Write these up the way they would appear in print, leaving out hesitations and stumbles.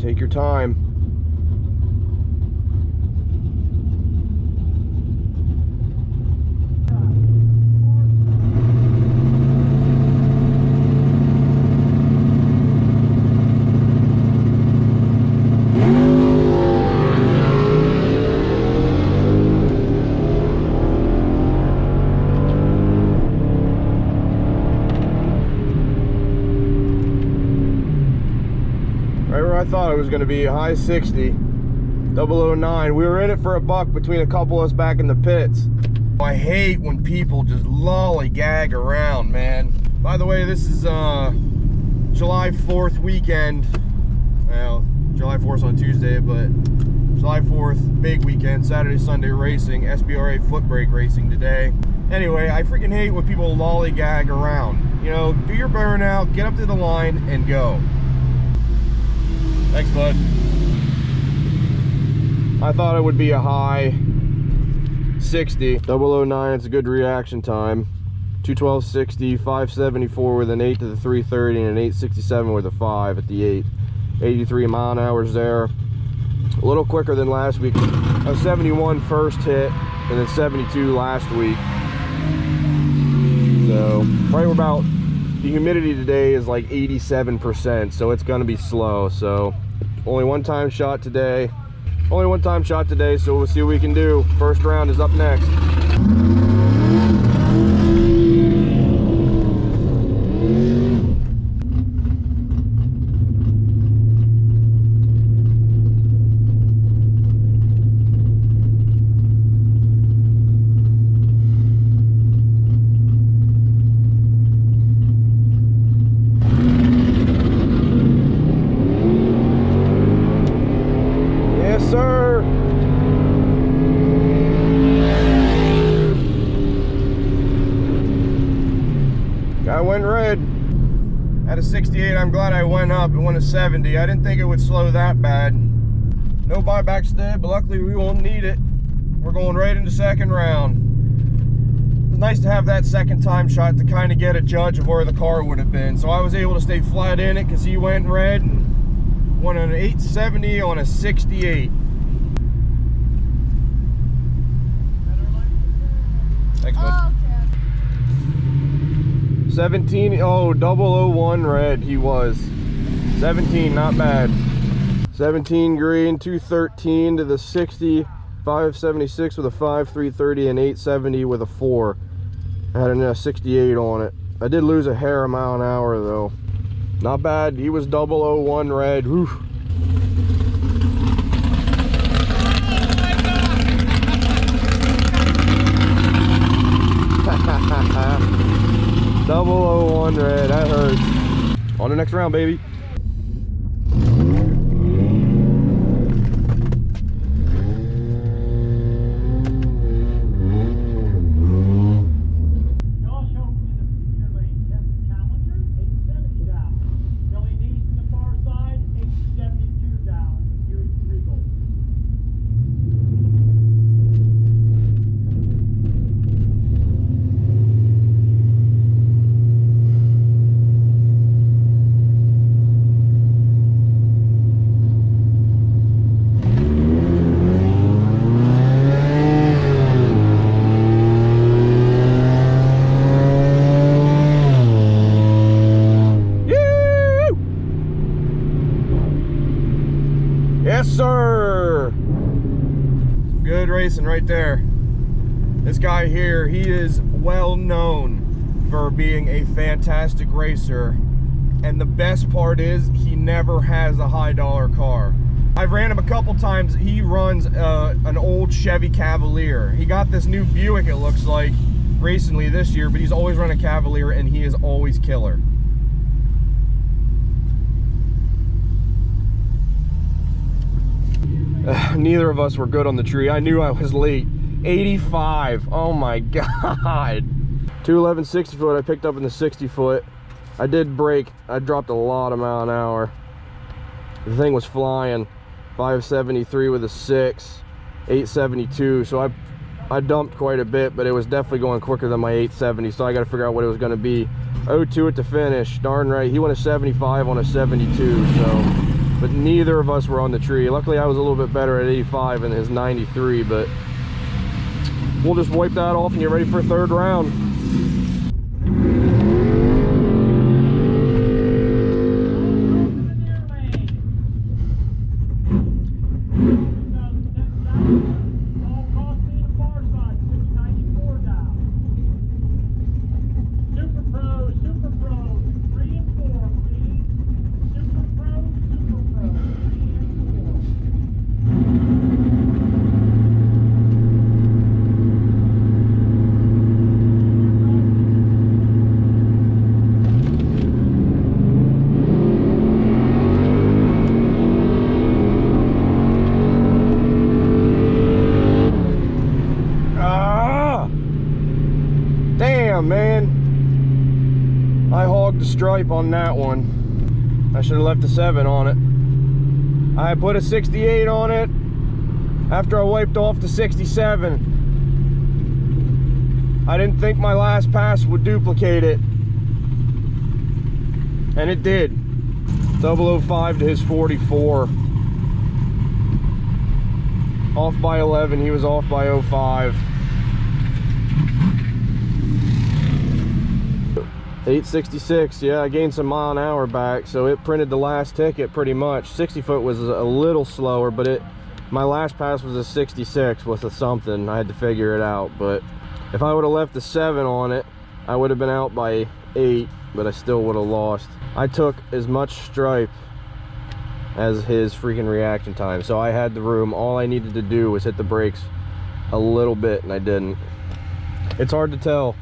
Take your time. I thought it was going to be a high 60, 009. We were in it for a buck between a couple of us back in the pits. I hate when people just lollygag around, man. By the way, this is July 4th weekend. Well, July 4th on Tuesday, but July 4th, big weekend, Saturday, Sunday racing, SBRA foot brake racing today. Anyway, I freaking hate when people lollygag around. You know, do your burnout, get up to the line, and go. Thanks, bud. I thought it would be a high 60, 009, it's a good reaction time. 212.60, 574 with an 8 to the 330, and an 867 with a 5 at the 8. 83 mile an hour there. A little quicker than last week. A 71 first hit, and then 72 last week. So, right about, the humidity today is like 87%, so it's gonna be slow. So, only one time shot today. So we'll see what we can do. First round is up next. Sir, guy went red at a 68. I'm glad I went up. It went a 70. I didn't think it would slow that bad. No buybacks today, but luckily we won't need it. We're going right into second round. It's nice to have that second time shot to kind of get a judge of where the car would have been. So I was able to stay flat in it because he went red and won an 870 on a 68. Thanks, bud. Oh, okay. 17, oh, 001 red he was. 17, not bad. 17 green, 213 to the 60, 576 with a 5, 330, and 870 with a 4. I had a 68 on it. I did lose a hair a mile an hour though. Not bad. He was 001 red. Whew. Double 001 red, that hurts. On the next round, baby. Yes, sir. Good racing right there. This guy here, he is well known for being a fantastic racer. And the best part is he never has a high dollar car. I've ran him a couple times. He runs an old Chevy Cavalier. He got this new Buick, it looks like, recently this year, but he's always run a Cavalier and he is always killer. Neither of us were good on the tree. I knew I was late. 85. Oh my god. 211 60 foot I picked up in the 60 foot. I did brake. I dropped a lot of mile an hour. The thing was flying. 573 with a 6, 872. So I dumped quite a bit, but it was definitely going quicker than my 870. So I got to figure out what it was going to be. 02 at the finish. Darn right. He went a 75 on a 72. So but neither of us were on the tree. Luckily, I was a little bit better at 85 and his 93, but we'll just wipe that off and get ready for a third round. Man, I hogged the stripe on that one. I should have left a 7 on it. I put a 68 on it after I wiped off the 67. I didn't think my last pass would duplicate it, and it did. 005 to his 44. Off by 11, he was off by 05. 866, yeah, I gained some mile an hour back, so it printed the last ticket pretty much. 60 foot was a little slower, but my last pass was a 66 with a something. I had to figure it out, but if I would have left the 7 on it, I would have been out by 8, but I still would have lost. I took as much stripe as his freaking reaction time, so I had the room. All I needed to do was hit the brakes a little bit, and I didn't. It's hard to tell.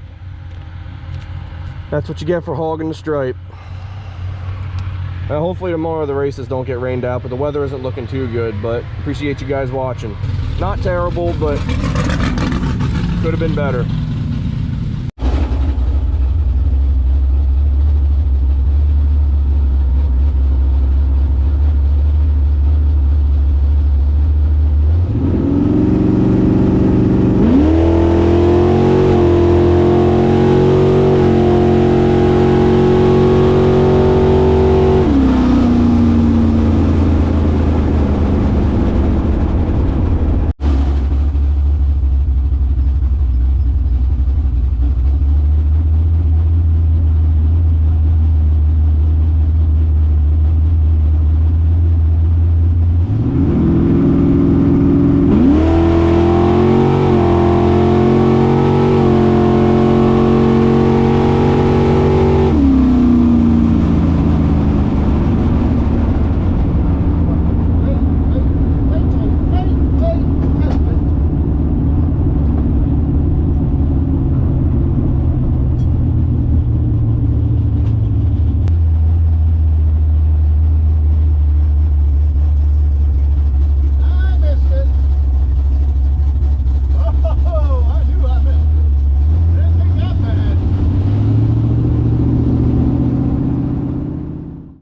That's what you get for hogging the stripe. Now, hopefully tomorrow the races don't get rained out, but the weather isn't looking too good. But appreciate you guys watching. Not terrible, but could have been better.